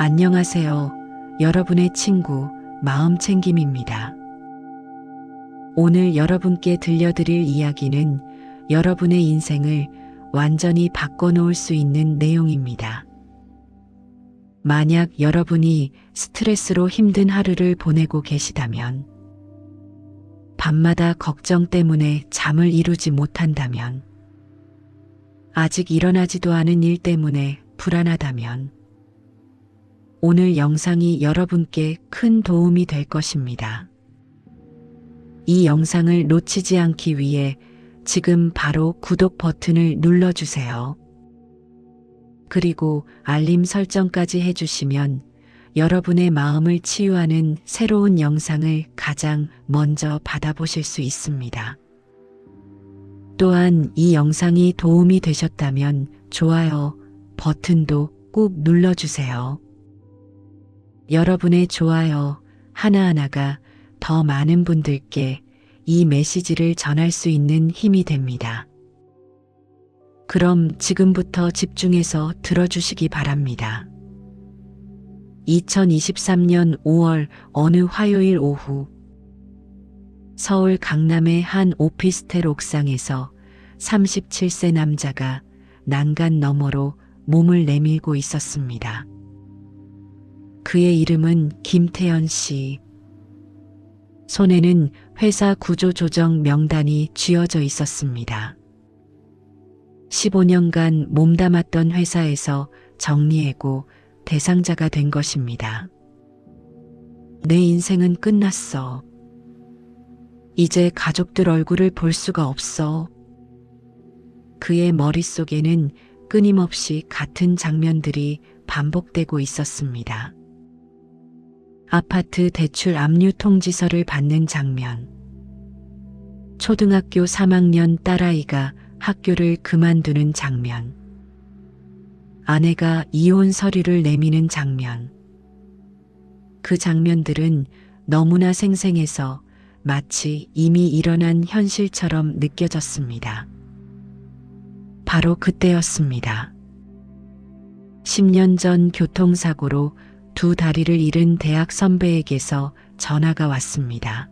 안녕하세요. 여러분의 친구, 마음챙김입니다. 오늘 여러분께 들려드릴 이야기는 여러분의 인생을 완전히 바꿔놓을 수 있는 내용입니다. 만약 여러분이 스트레스로 힘든 하루를 보내고 계시다면, 밤마다 걱정 때문에 잠을 이루지 못한다면, 아직 일어나지도 않은 일 때문에 불안하다면, 오늘 영상이 여러분께 큰 도움이 될 것입니다. 이 영상을 놓치지 않기 위해 지금 바로 구독 버튼을 눌러주세요. 그리고 알림 설정까지 해주시면 여러분의 마음을 치유하는 새로운 영상을 가장 먼저 받아보실 수 있습니다. 또한 이 영상이 도움이 되셨다면 좋아요 버튼도 꼭 눌러주세요. 여러분의 좋아요 하나하나가 더 많은 분들께 이 메시지를 전할 수 있는 힘이 됩니다. 그럼 지금부터 집중해서 들어주시기 바랍니다. 2023년 5월 어느 화요일 오후, 서울 강남의 한 오피스텔 옥상에서 37세 남자가 난간 너머로 몸을 내밀고 있었습니다. 그의 이름은 김태현 씨. 손에는 회사 구조조정 명단이 쥐어져 있었습니다. 15년간 몸담았던 회사에서 정리해고 대상자가 된 것입니다. 내 인생은 끝났어. 이제 가족들 얼굴을 볼 수가 없어. 그의 머릿속에는 끊임없이 같은 장면들이 반복되고 있었습니다. 아파트 대출 압류 통지서를 받는 장면. 초등학교 3학년 딸아이가 학교를 그만두는 장면. 아내가 이혼 서류를 내미는 장면. 그 장면들은 너무나 생생해서 마치 이미 일어난 현실처럼 느껴졌습니다. 바로 그때였습니다. 10년 전 교통사고로 두 다리를 잃은 대학 선배에게서 전화가 왔습니다.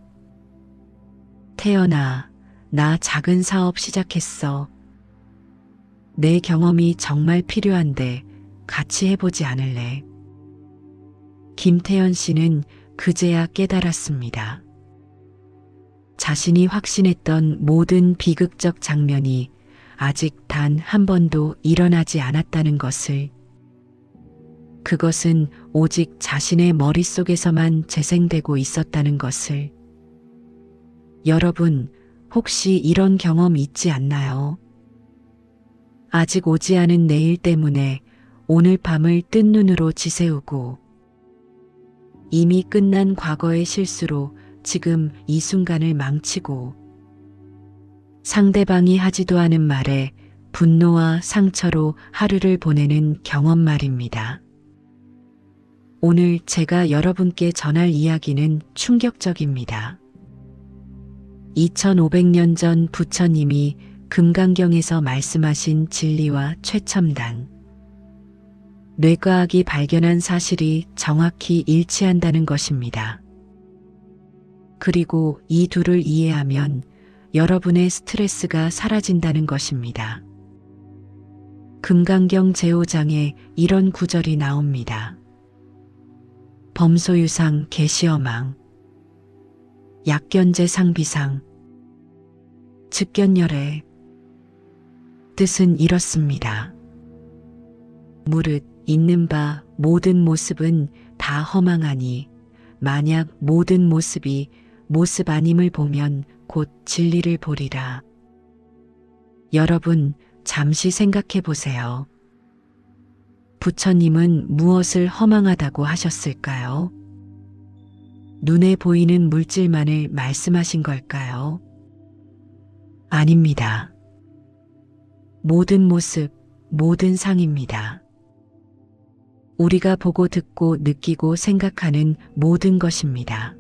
태연아, 나 작은 사업 시작했어. 내 경험이 정말 필요한데 같이 해보지 않을래? 김태연 씨는 그제야 깨달았습니다. 자신이 확신했던 모든 비극적 장면이 아직 단 한 번도 일어나지 않았다는 것을, 그것은 오직 자신의 머릿속에서만 재생되고 있었다는 것을. 여러분, 혹시 이런 경험 있지 않나요? 아직 오지 않은 내일 때문에 오늘 밤을 뜬 눈으로 지새우고, 이미 끝난 과거의 실수로 지금 이 순간을 망치고, 상대방이 하지도 않은 말에 분노와 상처로 하루를 보내는 경험 말입니다. 오늘 제가 여러분께 전할 이야기는 충격적입니다. 2500년 전 부처님이 금강경에서 말씀하신 진리와 최첨단, 뇌과학이 발견한 사실이 정확히 일치한다는 것입니다. 그리고 이 둘을 이해하면 여러분의 스트레스가 사라진다는 것입니다. 금강경 제5장에 이런 구절이 나옵니다. 범소유상 계시어망, 약견제 상비상, 즉견열애. 뜻은 이렇습니다. 무릇 있는 바 모든 모습은 다 허망하니 만약 모든 모습이 모습 아님을 보면 곧 진리를 보리라. 여러분, 잠시 생각해 보세요. 부처님은 무엇을 허망하다고 하셨을까요? 눈에 보이는 물질만을 말씀하신 걸까요? 아닙니다. 모든 모습, 모든 상입니다. 우리가 보고 듣고 느끼고 생각하는 모든 것입니다.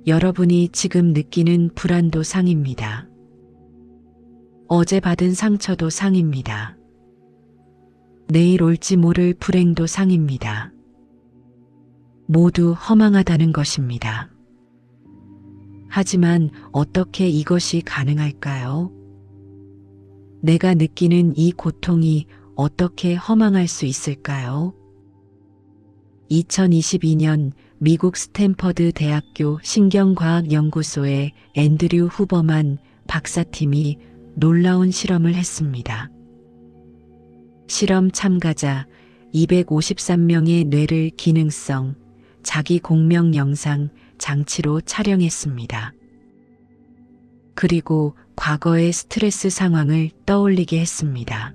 여러분이 지금 느끼는 불안도 상입니다. 어제 받은 상처도 상입니다. 내일 올지 모를 불행도 상입니다. 모두 허망하다는 것입니다. 하지만 어떻게 이것이 가능할까요? 내가 느끼는 이 고통이 어떻게 허망할 수 있을까요? 2022년 미국 스탠퍼드 대학교 신경과학연구소의 앤드류 후버만 박사팀이 놀라운 실험을 했습니다. 실험 참가자 253명의 뇌를 기능성, 자기 공명 영상 장치로 촬영했습니다. 그리고 과거의 스트레스 상황을 떠올리게 했습니다.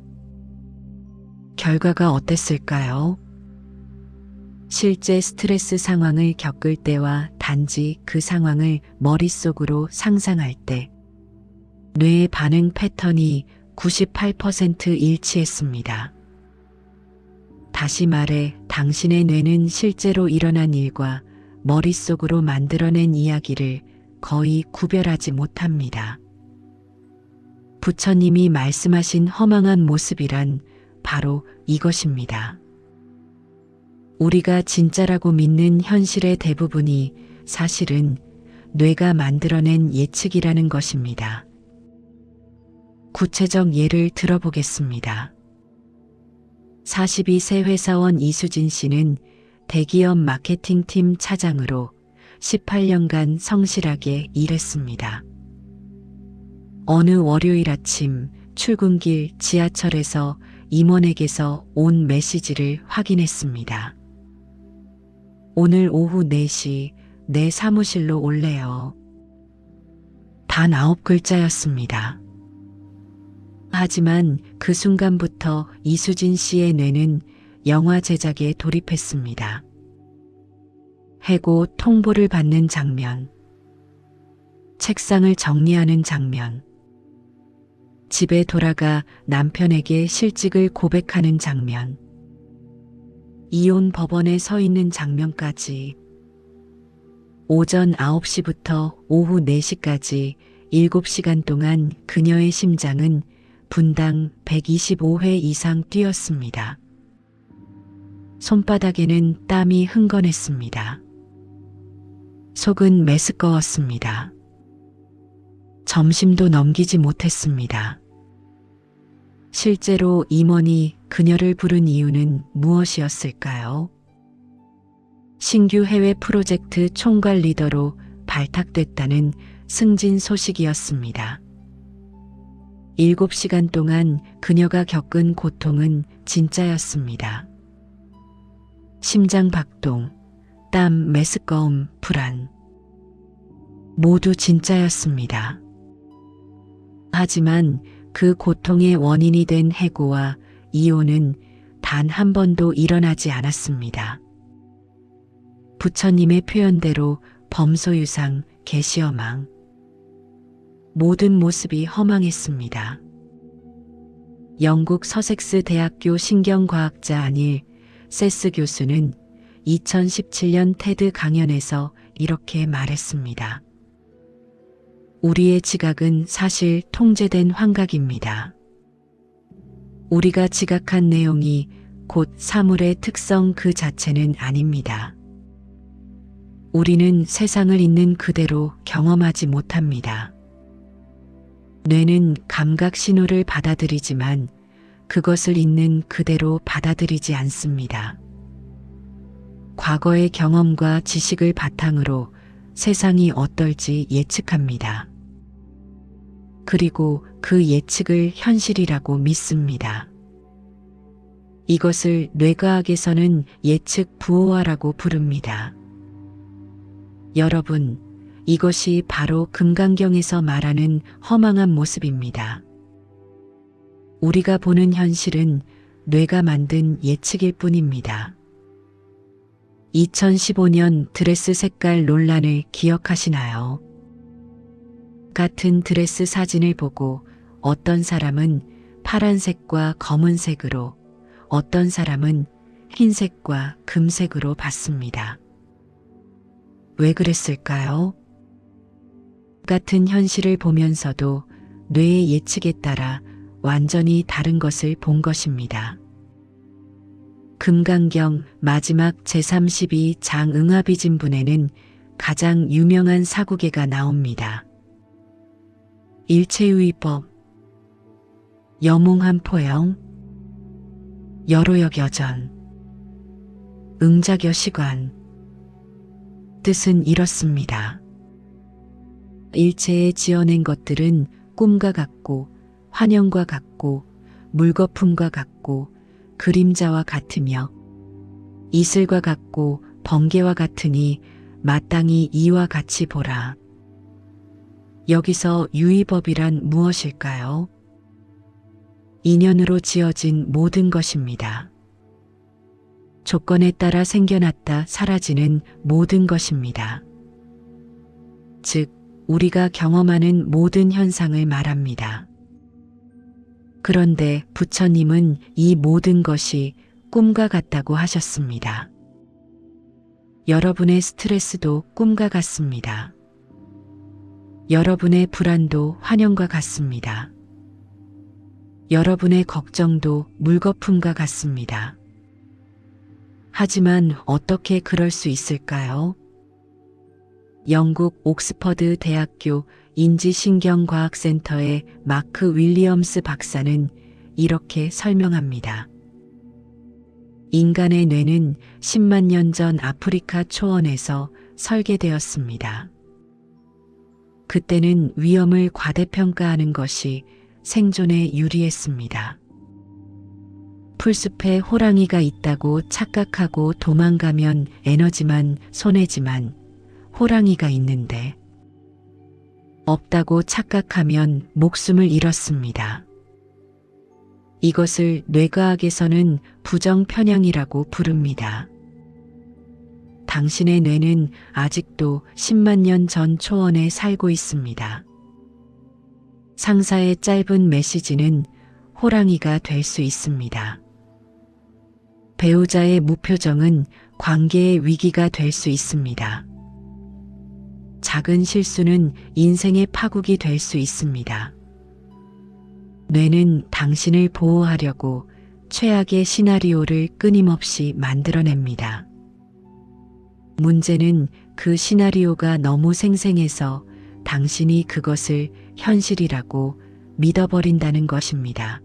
결과가 어땠을까요? 실제 스트레스 상황을 겪을 때와 단지 그 상황을 머릿속으로 상상할 때 뇌의 반응 패턴이 98% 일치했습니다. 다시 말해 당신의 뇌는 실제로 일어난 일과 머릿속으로 만들어낸 이야기를 거의 구별하지 못합니다. 부처님이 말씀하신 허망한 모습이란 바로 이것입니다. 우리가 진짜라고 믿는 현실의 대부분이 사실은 뇌가 만들어낸 예측이라는 것입니다. 구체적 예를 들어보겠습니다. 42세 회사원 이수진 씨는 대기업 마케팅팀 차장으로 18년간 성실하게 일했습니다. 어느 월요일 아침 출근길 지하철에서 임원에게서 온 메시지를 확인했습니다. 오늘 오후 4시 내 사무실로 올래요. 단 9글자였습니다. 하지만 그 순간부터 이수진 씨의 뇌는 영화 제작에 돌입했습니다. 해고 통보를 받는 장면, 책상을 정리하는 장면, 집에 돌아가 남편에게 실직을 고백하는 장면, 이혼 법원에 서 있는 장면까지 오전 9시부터 오후 4시까지 7시간 동안 그녀의 심장은 분당 125회 이상 뛰었습니다. 손바닥에는 땀이 흥건했습니다. 속은 메스꺼웠습니다. 점심도 넘기지 못했습니다. 실제로 임원이 그녀를 부른 이유는 무엇이었을까요? 신규 해외 프로젝트 총괄 리더로 발탁됐다는 승진 소식이었습니다. 7시간 동안 그녀가 겪은 고통은 진짜였습니다. 심장 박동, 땀 메스꺼움, 불안. 모두 진짜였습니다. 하지만 그 고통의 원인이 된 해고와 이혼은 단 한 번도 일어나지 않았습니다. 부처님의 표현대로 범소유상, 계시어망. 모든 모습이 허망했습니다. 영국 서섹스 대학교 신경과학자 아닐 세스 교수는 2017년 테드 강연에서 이렇게 말했습니다. 우리의 지각은 사실 통제된 환각입니다. 우리가 지각한 내용이 곧 사물의 특성 그 자체는 아닙니다. 우리는 세상을 있는 그대로 경험하지 못합니다. 뇌는 감각 신호를 받아들이지만 그것을 있는 그대로 받아들이지 않습니다. 과거의 경험과 지식을 바탕으로 세상이 어떨지 예측합니다. 그리고 그 예측을 현실이라고 믿습니다. 이것을 뇌과학에서는 예측 부호화라고 부릅니다. 여러분, 이것이 바로 금강경에서 말하는 허망한 모습입니다. 우리가 보는 현실은 뇌가 만든 예측일 뿐입니다. 2015년 드레스 색깔 논란을 기억하시나요? 같은 드레스 사진을 보고 어떤 사람은 파란색과 검은색으로, 어떤 사람은 흰색과 금색으로 봤습니다. 왜 그랬을까요? 같은 현실을 보면서도 뇌의 예측에 따라 완전히 다른 것을 본 것입니다. 금강경 마지막 제32장 응아비진분에는 가장 유명한 사구계가 나옵니다. 일체유의법, 여몽한포영, 여로역여전, 응자겨시관. 뜻은 이렇습니다. 일체에 지어낸 것들은 꿈과 같고 환영과 같고 물거품과 같고 그림자와 같으며 이슬과 같고 번개와 같으니 마땅히 이와 같이 보라. 여기서 유의법이란 무엇일까요? 인연으로 지어진 모든 것입니다. 조건에 따라 생겨났다 사라지는 모든 것입니다. 즉, 우리가 경험하는 모든 현상을 말합니다. 그런데 부처님은 이 모든 것이 꿈과 같다고 하셨습니다. 여러분의 스트레스도 꿈과 같습니다. 여러분의 불안도 환영과 같습니다. 여러분의 걱정도 물거품과 같습니다. 하지만 어떻게 그럴 수 있을까요? 영국 옥스퍼드 대학교 인지신경과학센터의 마크 윌리엄스 박사는 이렇게 설명합니다. 인간의 뇌는 10만 년 전 아프리카 초원에서 설계되었습니다. 그때는 위험을 과대평가하는 것이 생존에 유리했습니다. 풀숲에 호랑이가 있다고 착각하고 도망가면 에너지만 손해지만 호랑이가 있는데 없다고 착각하면 목숨을 잃었습니다. 이것을 뇌과학에서는 부정편향이라고 부릅니다. 당신의 뇌는 아직도 10만 년 전 초원에 살고 있습니다. 상사의 짧은 메시지는 호랑이가 될 수 있습니다. 배우자의 무표정은 관계의 위기가 될 수 있습니다. 작은 실수는 인생의 파국이 될 수 있습니다. 뇌는 당신을 보호하려고 최악의 시나리오를 끊임없이 만들어냅니다. 문제는 그 시나리오가 너무 생생해서 당신이 그것을 현실이라고 믿어버린다는 것입니다.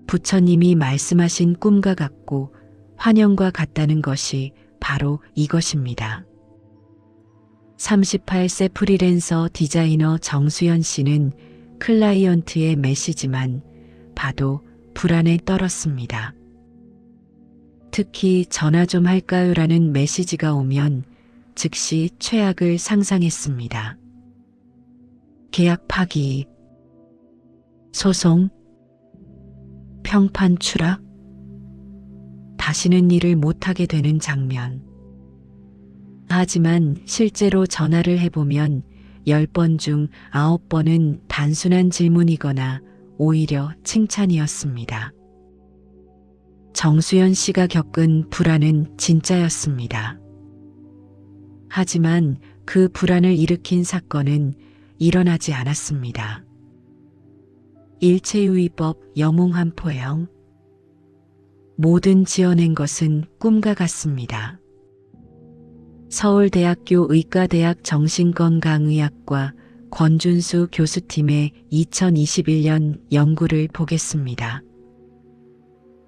부처님이 말씀하신 꿈과 같고 환영과 같다는 것이 바로 이것입니다. 38세 프리랜서 디자이너 정수연 씨는 클라이언트의 메시지만 봐도 불안에 떨었습니다. 특히 전화 좀 할까요? 라는 메시지가 오면 즉시 최악을 상상했습니다. 계약 파기, 소송, 평판 추락, 다시는 일을 못하게 되는 장면. 하지만 실제로 전화를 해보면 10번 중 9번은 단순한 질문이거나 오히려 칭찬이었습니다. 정수연 씨가 겪은 불안은 진짜였습니다. 하지만 그 불안을 일으킨 사건은 일어나지 않았습니다. 일체유의법 여몽한포영. 모든 지어낸 것은 꿈과 같습니다. 서울대학교 의과대학 정신건강의학과 권준수 교수팀의 2021년 연구를 보겠습니다.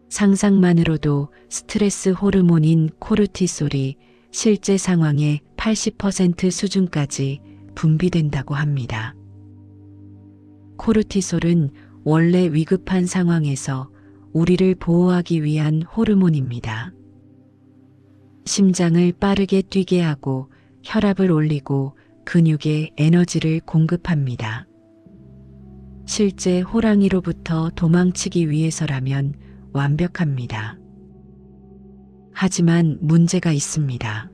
상상만으로도 스트레스 호르몬인 코르티솔이 실제 상황의 80% 수준까지 분비된다고 합니다. 코르티솔은 원래 위급한 상황에서 우리를 보호하기 위한 호르몬입니다. 심장을 빠르게 뛰게 하고 혈압을 올리고 근육에 에너지를 공급합니다. 실제 호랑이로부터 도망치기 위해서라면 완벽합니다. 하지만 문제가 있습니다.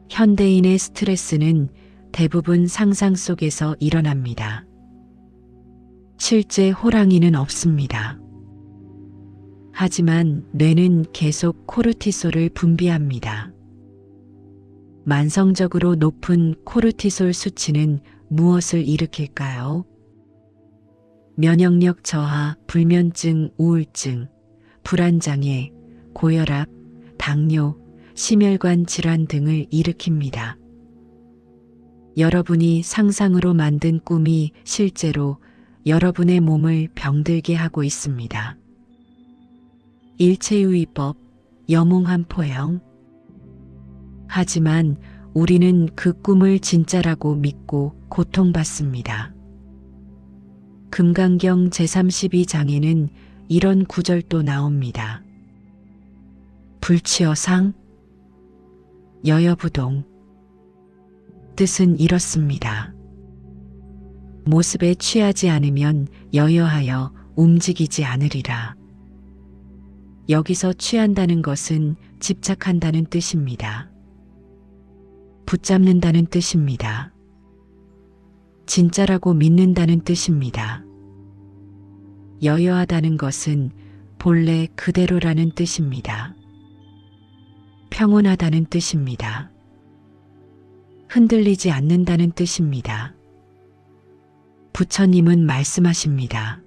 현대인의 스트레스는 대부분 상상 속에서 일어납니다. 실제 호랑이는 없습니다. 하지만 뇌는 계속 코르티솔을 분비합니다. 만성적으로 높은 코르티솔 수치는 무엇을 일으킬까요? 면역력 저하, 불면증, 우울증, 불안장애, 고혈압, 당뇨, 심혈관 질환 등을 일으킵니다. 여러분이 상상으로 만든 꿈이 실제로 여러분의 몸을 병들게 하고 있습니다. 일체유의법, 영웅한 포형. 하지만 우리는 그 꿈을 진짜라고 믿고 고통받습니다. 금강경 제32장에는 이런 구절도 나옵니다. 불치어상, 여여부동. 뜻은 이렇습니다. 모습에 취하지 않으면 여여하여 움직이지 않으리라. 여기서 취한다는 것은 집착한다는 뜻입니다. 붙잡는다는 뜻입니다. 진짜라고 믿는다는 뜻입니다. 여여하다는 것은 본래 그대로라는 뜻입니다. 평온하다는 뜻입니다. 흔들리지 않는다는 뜻입니다. 부처님은 말씀하십니다.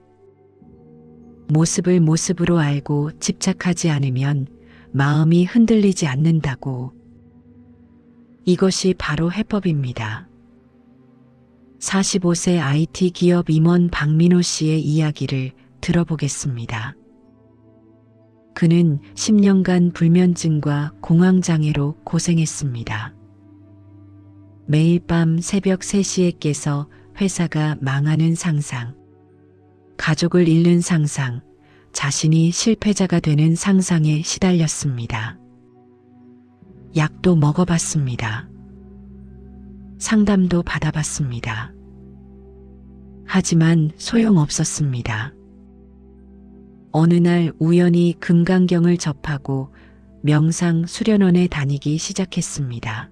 모습을 모습으로 알고 집착하지 않으면 마음이 흔들리지 않는다고. 이것이 바로 해법입니다. 45세 IT 기업 임원 박민호 씨의 이야기를 들어보겠습니다. 그는 10년간 불면증과 공황장애로 고생했습니다. 매일 밤 새벽 3시에 깨서 회사가 망하는 상상, 가족을 잃는 상상, 자신이 실패자가 되는 상상에 시달렸습니다. 약도 먹어봤습니다. 상담도 받아봤습니다. 하지만 소용없었습니다. 어느 날 우연히 금강경을 접하고 명상 수련원에 다니기 시작했습니다.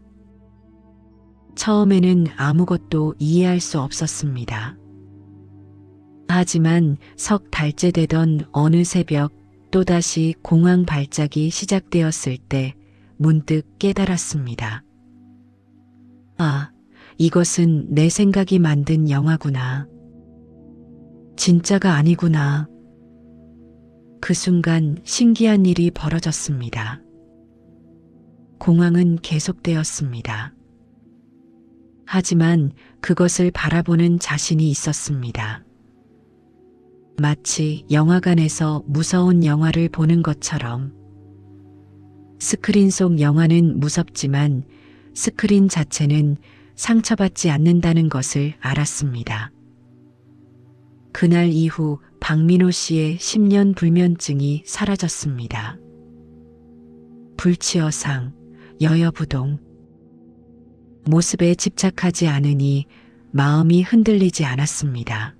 처음에는 아무것도 이해할 수 없었습니다. 하지만 석 달째 되던 어느 새벽 또다시 공황 발작이 시작되었을 때 문득 깨달았습니다. 아, 이것은 내 생각이 만든 영화구나. 진짜가 아니구나. 그 순간 신기한 일이 벌어졌습니다. 공황은 계속되었습니다. 하지만 그것을 바라보는 자신이 있었습니다. 마치 영화관에서 무서운 영화를 보는 것처럼. 스크린 속 영화는 무섭지만 스크린 자체는 상처받지 않는다는 것을 알았습니다. 그날 이후 박민호 씨의 10년 불면증이 사라졌습니다. 불치어상, 여여부동. 모습에 집착하지 않으니 마음이 흔들리지 않았습니다.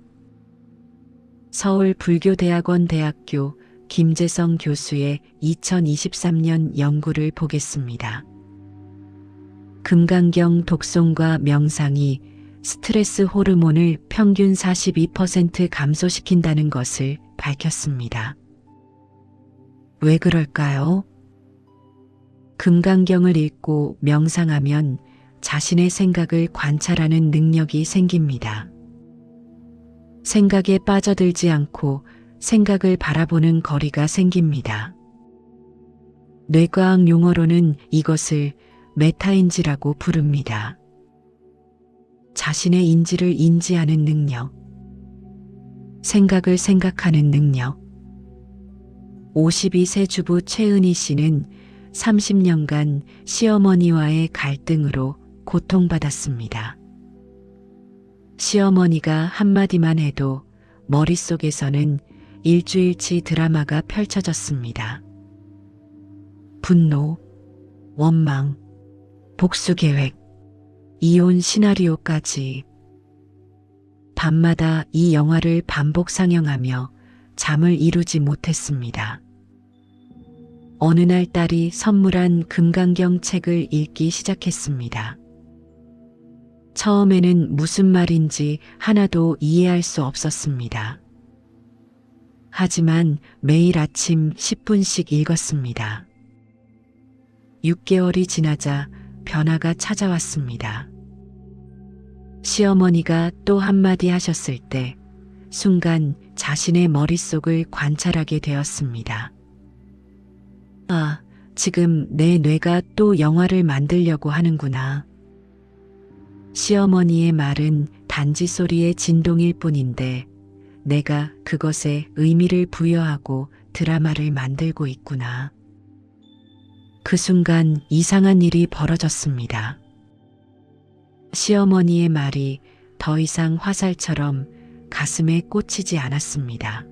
서울 불교대학원 대학교 김재성 교수의 2023년 연구를 보겠습니다. 금강경 독송과 명상이 스트레스 호르몬을 평균 42% 감소시킨다는 것을 밝혔습니다. 왜 그럴까요? 금강경을 읽고 명상하면 자신의 생각을 관찰하는 능력이 생깁니다. 생각에 빠져들지 않고 생각을 바라보는 거리가 생깁니다. 뇌과학 용어로는 이것을 메타인지라고 부릅니다. 자신의 인지를 인지하는 능력, 생각을 생각하는 능력. 52세 주부 최은희 씨는 30년간 시어머니와의 갈등으로 고통받았습니다. 시어머니가 한마디만 해도 머릿속에서는 일주일치 드라마가 펼쳐졌습니다. 분노, 원망, 복수 계획, 이혼 시나리오까지. 밤마다 이 영화를 반복 상영하며 잠을 이루지 못했습니다. 어느 날 딸이 선물한 금강경 책을 읽기 시작했습니다. 처음에는 무슨 말인지 하나도 이해할 수 없었습니다. 하지만 매일 아침 10분씩 읽었습니다. 6개월이 지나자 변화가 찾아왔습니다. 시어머니가 또 한마디 하셨을 때 순간 자신의 머릿속을 관찰하게 되었습니다. 지금 내 뇌가 또 영화를 만들려고 하는구나. 시어머니의 말은 단지 소리의 진동일 뿐인데 내가 그것에 의미를 부여하고 드라마를 만들고 있구나. 그 순간 이상한 일이 벌어졌습니다. 시어머니의 말이 더 이상 화살처럼 가슴에 꽂히지 않았습니다.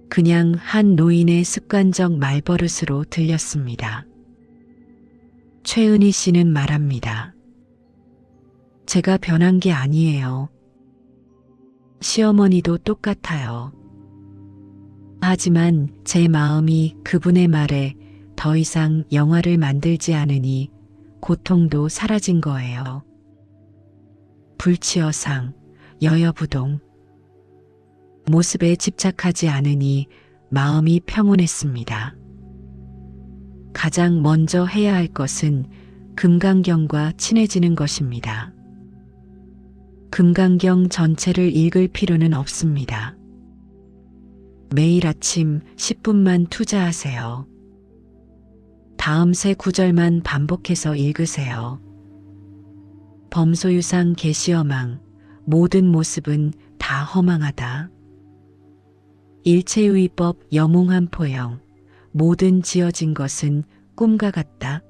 그냥 한 노인의 습관적 말버릇으로 들렸습니다. 최은희 씨는 말합니다. 제가 변한 게 아니에요. 시어머니도 똑같아요. 하지만 제 마음이 그분의 말에 더 이상 영화를 만들지 않으니 고통도 사라진 거예요. 불치어상, 여여부동. 모습에 집착하지 않으니 마음이 평온했습니다. 가장 먼저 해야 할 것은 금강경과 친해지는 것입니다. 금강경 전체를 읽을 필요는 없습니다. 매일 아침 10분만 투자하세요. 다음 세 구절만 반복해서 읽으세요. 범소유상 계시어망, 모든 모습은 다 허망하다. 일체유의법 여몽한 포영, 모든 지어진 것은 꿈과 같다.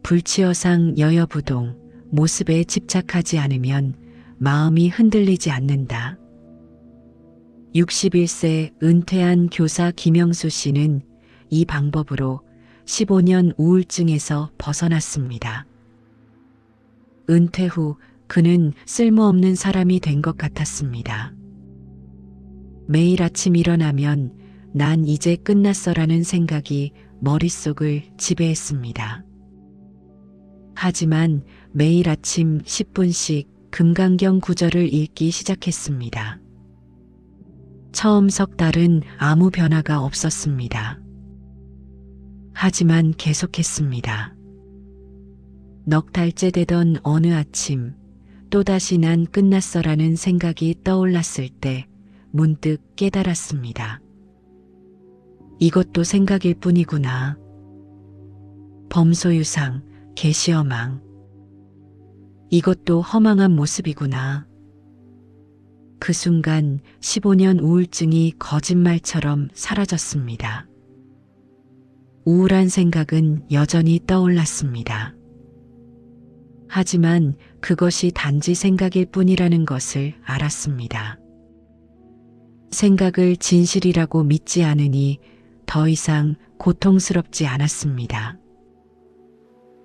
불치어상 여여부동, 모습에 집착하지 않으면 마음이 흔들리지 않는다. 61세 은퇴한 교사 김영수 씨는 이 방법으로 15년 우울증에서 벗어났습니다. 은퇴 후 그는 쓸모없는 사람이 된 것 같았습니다. 매일 아침 일어나면 난 이제 끝났어라는 생각이 머릿속을 지배했습니다. 하지만 매일 아침 10분씩 금강경 구절을 읽기 시작했습니다. 처음 석 달은 아무 변화가 없었습니다. 하지만 계속했습니다. 넉 달째 되던 어느 아침, 또다시 난 끝났어라는 생각이 떠올랐을 때 문득 깨달았습니다. 이것도 생각일 뿐이구나. 범소유상, 계시어망. 이것도 허망한 모습이구나. 그 순간 15년 우울증이 거짓말처럼 사라졌습니다. 우울한 생각은 여전히 떠올랐습니다. 하지만 그것이 단지 생각일 뿐이라는 것을 알았습니다. 생각을 진실이라고 믿지 않으니 더 이상 고통스럽지 않았습니다.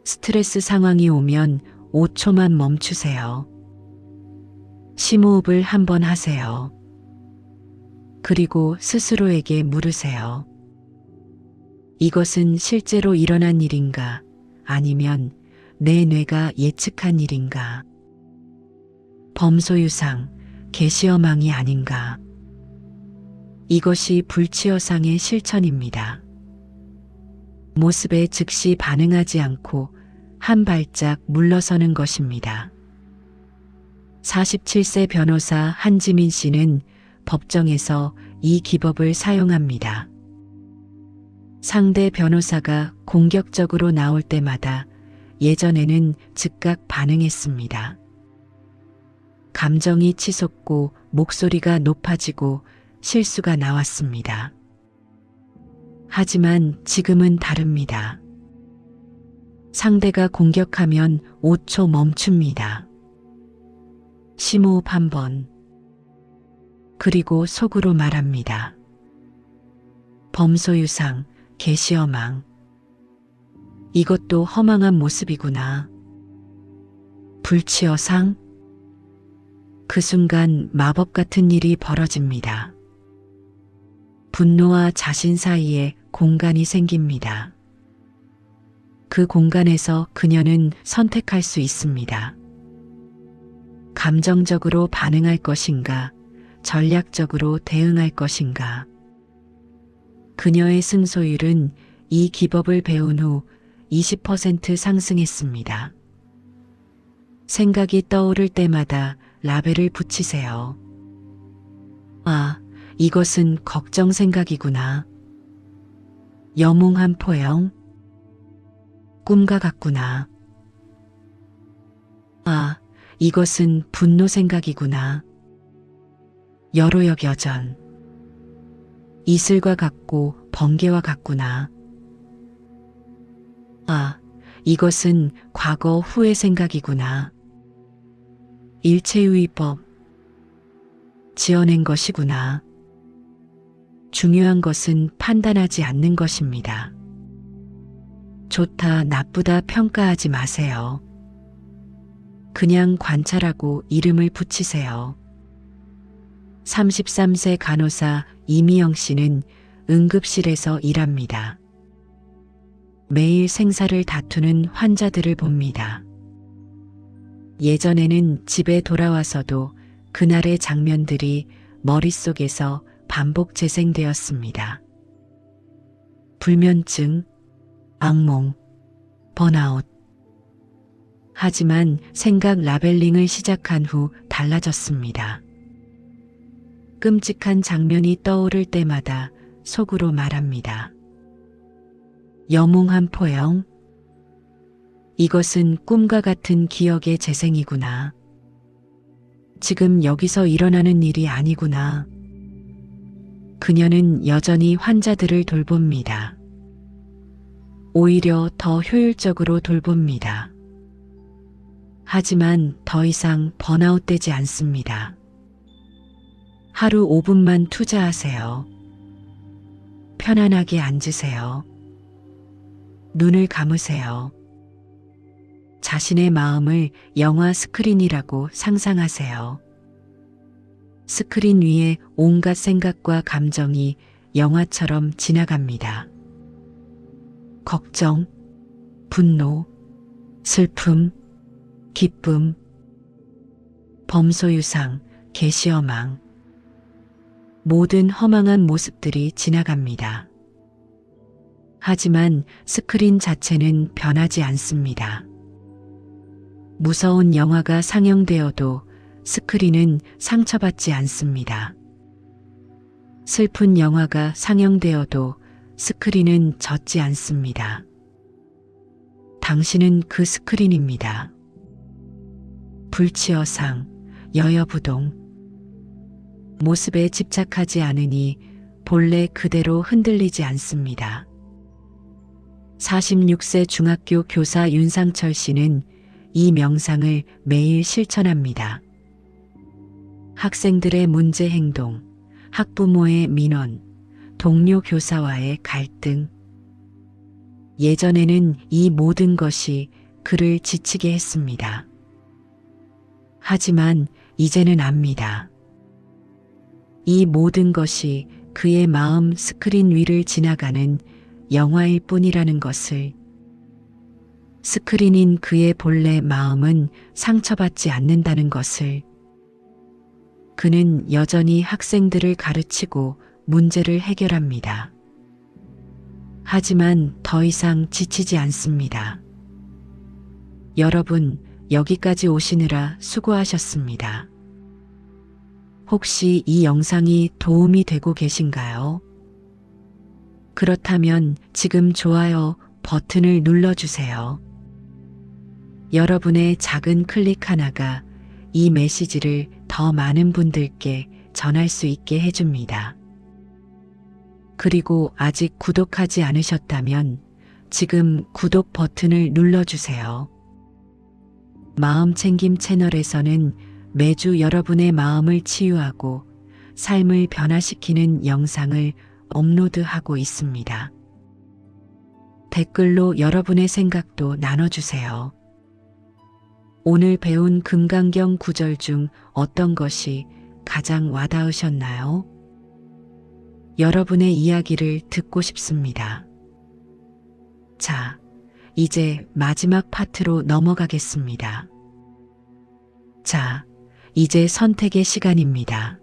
스트레스 상황이 오면 5초만 멈추세요. 심호흡을 한번 하세요. 그리고 스스로에게 물으세요. 이것은 실제로 일어난 일인가? 아니면 내 뇌가 예측한 일인가? 범소유상, 계시어망이 아닌가? 이것이 불치어상의 실천입니다. 모습에 즉시 반응하지 않고 한 발짝 물러서는 것입니다. 47세 변호사 한지민 씨는 법정에서 이 기법을 사용합니다. 상대 변호사가 공격적으로 나올 때마다 예전에는 즉각 반응했습니다. 감정이 치솟고 목소리가 높아지고 실수가 나왔습니다. 하지만 지금은 다릅니다. 상대가 공격하면 5초 멈춥니다. 심호흡 한 번. 그리고 속으로 말합니다. 범소유상, 계시어망. 이것도 허망한 모습이구나. 불치어상. 그 순간 마법 같은 일이 벌어집니다. 분노와 자신 사이에 공간이 생깁니다. 그 공간에서 그녀는 선택할 수 있습니다. 감정적으로 반응할 것인가, 전략적으로 대응할 것인가. 그녀의 승소율은 이 기법을 배운 후 20% 상승했습니다. 생각이 떠오를 때마다 라벨을 붙이세요. 아, 이것은 걱정 생각이구나. 영웅한 포영. 꿈과 같구나. 아, 이것은 분노 생각이구나. 여로역 여전. 이슬과 같고 번개와 같구나. 아, 이것은 과거 후의 생각이구나. 일체유의법. 지어낸 것이구나. 중요한 것은 판단하지 않는 것입니다. 좋다, 나쁘다 평가하지 마세요. 그냥 관찰하고 이름을 붙이세요. 33세 간호사 이미영 씨는 응급실에서 일합니다. 매일 생사를 다투는 환자들을 봅니다. 예전에는 집에 돌아와서도 그날의 장면들이 머릿속에서 반복 재생되었습니다. 불면증, 악몽, 번아웃. 하지만 생각 라벨링을 시작한 후 달라졌습니다. 끔찍한 장면이 떠오를 때마다 속으로 말합니다. 영웅한 포영. 이것은 꿈과 같은 기억의 재생이구나. 지금 여기서 일어나는 일이 아니구나. 그녀는 여전히 환자들을 돌봅니다. 오히려 더 효율적으로 돌봅니다. 하지만 더 이상 번아웃되지 않습니다. 하루 5분만 투자하세요. 편안하게 앉으세요. 눈을 감으세요. 자신의 마음을 영화 스크린이라고 상상하세요. 스크린 위에 온갖 생각과 감정이 영화처럼 지나갑니다. 걱정, 분노, 슬픔, 기쁨, 범소유상, 계시어망. 모든 허망한 모습들이 지나갑니다. 하지만 스크린 자체는 변하지 않습니다. 무서운 영화가 상영되어도 스크린은 상처받지 않습니다. 슬픈 영화가 상영되어도 스크린은 젖지 않습니다. 당신은 그 스크린입니다. 불치어상, 여여부동. 모습에 집착하지 않으니 본래 그대로 흔들리지 않습니다. 46세 중학교 교사 윤상철 씨는 이 명상을 매일 실천합니다. 학생들의 문제 행동, 학부모의 민원, 동료 교사와의 갈등. 예전에는 이 모든 것이 그를 지치게 했습니다. 하지만 이제는 압니다. 이 모든 것이 그의 마음 스크린 위를 지나가는 영화일 뿐이라는 것을. 스크린인 그의 본래 마음은 상처받지 않는다는 것을. 그는 여전히 학생들을 가르치고 문제를 해결합니다. 하지만 더 이상 지치지 않습니다. 여러분, 여기까지 오시느라 수고하셨습니다. 혹시 이 영상이 도움이 되고 계신가요? 그렇다면 지금 좋아요 버튼을 눌러주세요. 여러분의 작은 클릭 하나가 이 메시지를 더 많은 분들께 전할 수 있게 해줍니다. 그리고 아직 구독하지 않으셨다면 지금 구독 버튼을 눌러주세요. 마음챙김 채널에서는 매주 여러분의 마음을 치유하고 삶을 변화시키는 영상을 업로드하고 있습니다. 댓글로 여러분의 생각도 나눠주세요. 오늘 배운 금강경 구절 중 어떤 것이 가장 와닿으셨나요? 여러분의 이야기를 듣고 싶습니다. 자, 이제 마지막 파트로 넘어가겠습니다. 자, 이제 선택의 시간입니다.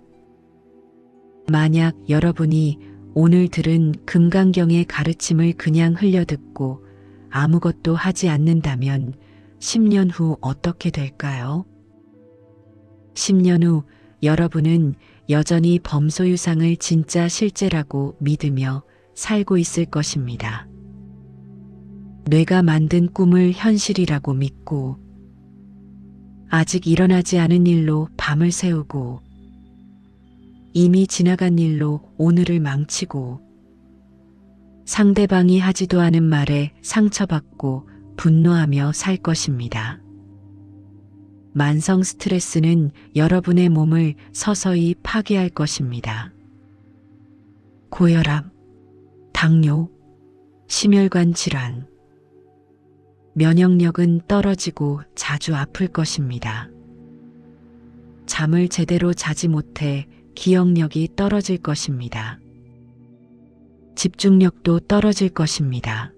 만약 여러분이 오늘 들은 금강경의 가르침을 그냥 흘려듣고 아무것도 하지 않는다면 10년 후 어떻게 될까요? 10년 후 여러분은 여전히 범소유상을 진짜 실제라고 믿으며 살고 있을 것입니다. 뇌가 만든 꿈을 현실이라고 믿고 아직 일어나지 않은 일로 밤을 새우고 이미 지나간 일로 오늘을 망치고 상대방이 하지도 않은 말에 상처받고 분노하며 살 것입니다. 만성 스트레스는 여러분의 몸을 서서히 파괴할 것입니다. 고혈압, 당뇨, 심혈관 질환, 면역력은 떨어지고 자주 아플 것입니다. 잠을 제대로 자지 못해 기억력이 떨어질 것입니다. 집중력도 떨어질 것입니다.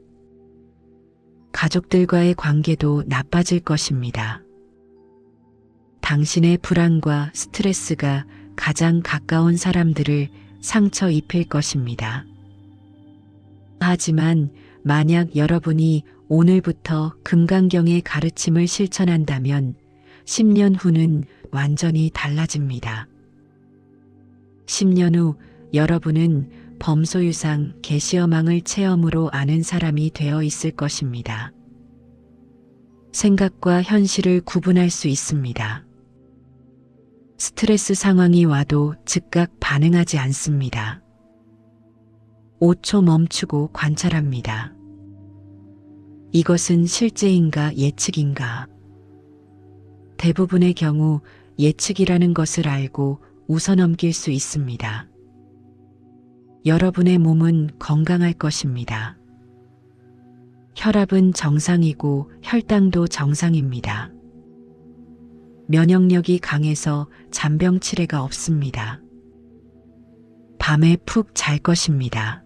가족들과의 관계도 나빠질 것입니다. 당신의 불안과 스트레스가 가장 가까운 사람들을 상처 입힐 것입니다. 하지만 만약 여러분이 오늘부터 금강경의 가르침을 실천한다면 10년 후는 완전히 달라집니다. 10년 후 여러분은 범소유상 계시어망을 체험으로 아는 사람이 되어 있을 것입니다. 생각과 현실을 구분할 수 있습니다. 스트레스 상황이 와도 즉각 반응하지 않습니다. 5초 멈추고 관찰합니다. 이것은 실제인가 예측인가? 대부분의 경우 예측이라는 것을 알고 웃어넘길 수 있습니다. 여러분의 몸은 건강할 것입니다. 혈압은 정상이고 혈당도 정상입니다. 면역력이 강해서 잔병 치레가 없습니다. 밤에 푹 잘 것입니다.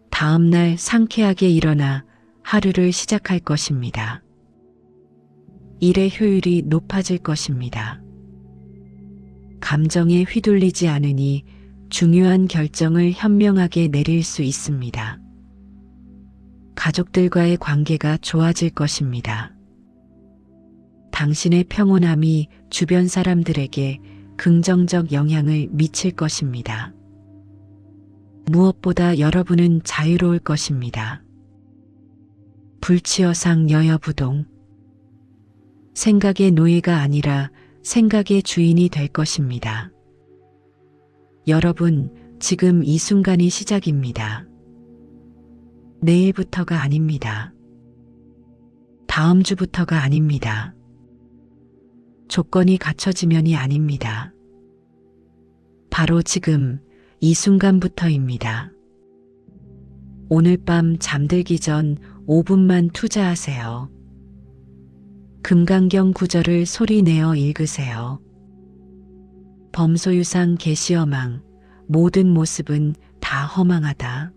다음 날 상쾌하게 일어나 하루를 시작할 것입니다. 일의 효율이 높아질 것입니다. 감정에 휘둘리지 않으니 중요한 결정을 현명하게 내릴 수 있습니다. 가족들과의 관계가 좋아질 것입니다. 당신의 평온함이 주변 사람들에게 긍정적 영향을 미칠 것입니다. 무엇보다 여러분은 자유로울 것입니다. 불치어상 여여부동. 생각의 노예가 아니라 생각의 주인이 될 것입니다. 여러분, 지금 이 순간이 시작입니다. 내일부터가 아닙니다. 다음 주부터가 아닙니다. 조건이 갖춰지면이 아닙니다. 바로 지금 이 순간부터입니다. 오늘 밤 잠들기 전 5분만 투자하세요. 금강경 구절을 소리내어 읽으세요. 범소유상 계시어망, 모든 모습은 다 허망하다.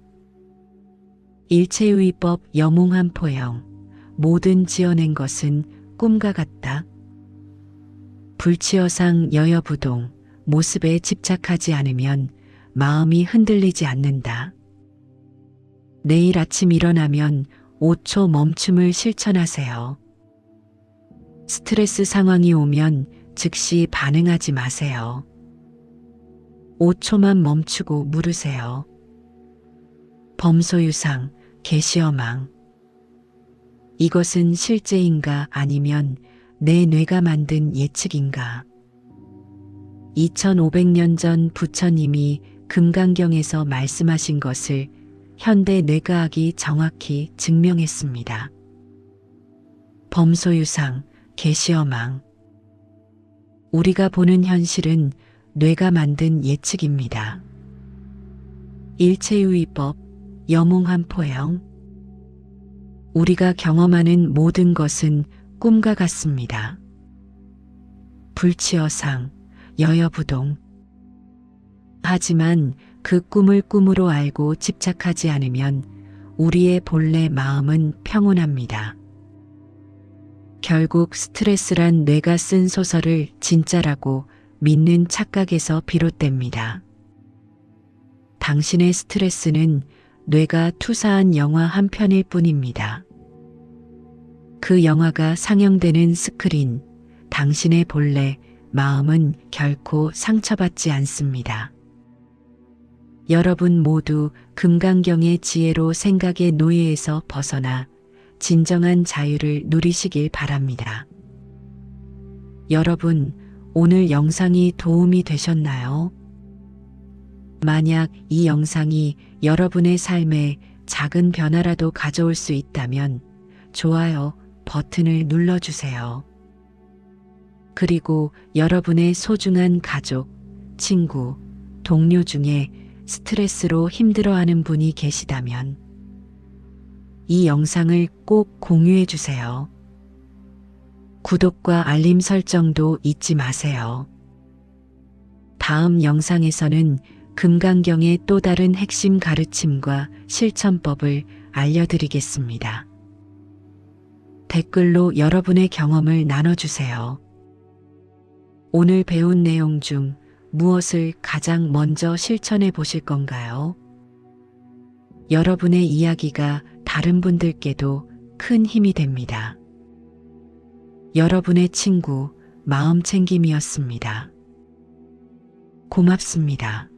일체유의법 여몽한 포영, 모든 지어낸 것은 꿈과 같다. 불치어상 여여부동, 모습에 집착하지 않으면 마음이 흔들리지 않는다. 내일 아침 일어나면 5초 멈춤을 실천하세요. 스트레스 상황이 오면 즉시 반응하지 마세요. 5초만 멈추고 물으세요. 범소유상, 계시어망. 이것은 실제인가 아니면 내 뇌가 만든 예측인가? 2500년 전 부처님이 금강경에서 말씀하신 것을 현대 뇌과학이 정확히 증명했습니다. 범소유상, 계시어망. 우리가 보는 현실은 뇌가 만든 예측입니다. 일체유의법, 여몽한 포영. 우리가 경험하는 모든 것은 꿈과 같습니다. 불치어상, 여여부동. 하지만 그 꿈을 꿈으로 알고 집착하지 않으면 우리의 본래 마음은 평온합니다. 결국 스트레스란 뇌가 쓴 소설을 진짜라고 믿는 착각에서 비롯됩니다. 당신의 스트레스는 뇌가 투사한 영화 한 편일 뿐입니다. 그 영화가 상영되는 스크린, 당신의 본래 마음은 결코 상처받지 않습니다. 여러분 모두 금강경의 지혜로 생각의 노예에서 벗어나 진정한 자유를 누리시길 바랍니다. 여러분, 오늘 영상이 도움이 되셨나요? 만약 이 영상이 여러분의 삶에 작은 변화라도 가져올 수 있다면 좋아요 버튼을 눌러주세요. 그리고 여러분의 소중한 가족, 친구, 동료 중에 스트레스로 힘들어하는 분이 계시다면 이 영상을 꼭 공유해 주세요. 구독과 알림 설정도 잊지 마세요. 다음 영상에서는 금강경의 또 다른 핵심 가르침과 실천법을 알려드리겠습니다. 댓글로 여러분의 경험을 나눠주세요. 오늘 배운 내용 중 무엇을 가장 먼저 실천해 보실 건가요? 여러분의 이야기가 다른 분들께도 큰 힘이 됩니다. 여러분의 친구 마음챙김이었습니다. 고맙습니다.